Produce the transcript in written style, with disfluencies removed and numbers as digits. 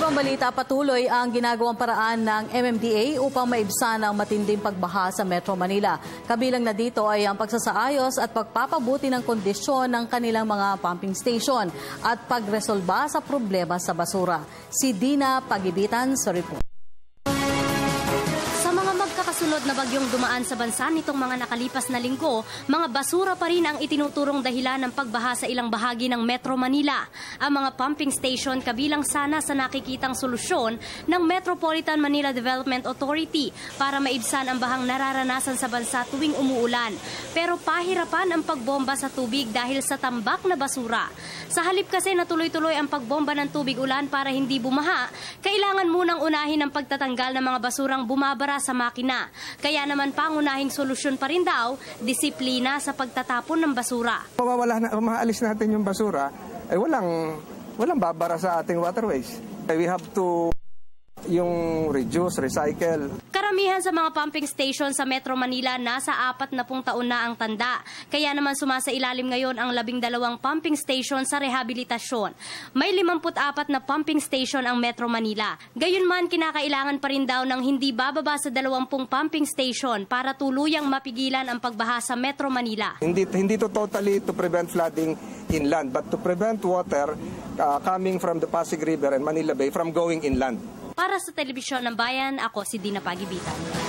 ibang balita, patuloy ang ginagawang paraan ng MMDA upang maibsan ang matinding pagbaha sa Metro Manila. Kabilang na dito ay ang pagsasaayos at pagpapabuti ng kondisyon ng kanilang mga pumping station at pagresolba sa problema sa basura. Si Dina Pagibitan sa report. Kasunod na bagyong dumaan sa bansa nitong mga nakalipas na linggo, mga basura pa rin ang itinuturong dahilan ng pagbaha sa ilang bahagi ng Metro Manila. Ang mga pumping station kabilang sana sa nakikitang solusyon ng Metropolitan Manila Development Authority para maibsan ang bahang nararanasan sa bansa tuwing umuulan. Pero pahirapan ang pagbomba sa tubig dahil sa tambak na basura. Sa halip kasi na tuloy-tuloy ang pagbomba ng tubig ulan para hindi bumaha, kailangan munang unahin ang pagtatanggal ng mga basurang bumabara sa makina. Kaya naman pangunahing solusyon pa rin daw, disiplina sa pagtatapon ng basura. Maalis natin yung basura, ay walang babara sa ating waterways. We have to yung reduce, recycle. Karamihan sa mga pumping station sa Metro Manila nasa 40 taon na ang tanda. Kaya naman sumasailalim ngayon ang 12 pumping station sa rehabilitasyon. May 54 na pumping station ang Metro Manila. Gayunman, kinakailangan pa rin daw ng hindi bababa sa 20 pumping station para tuluyang mapigilan ang pagbaha sa Metro Manila. Hindi to totally to prevent flooding inland, but to prevent water coming from the Pasig River and Manila Bay from going inland. Para sa Telebisyon ng Bayan, ako si Dina Pagibitan.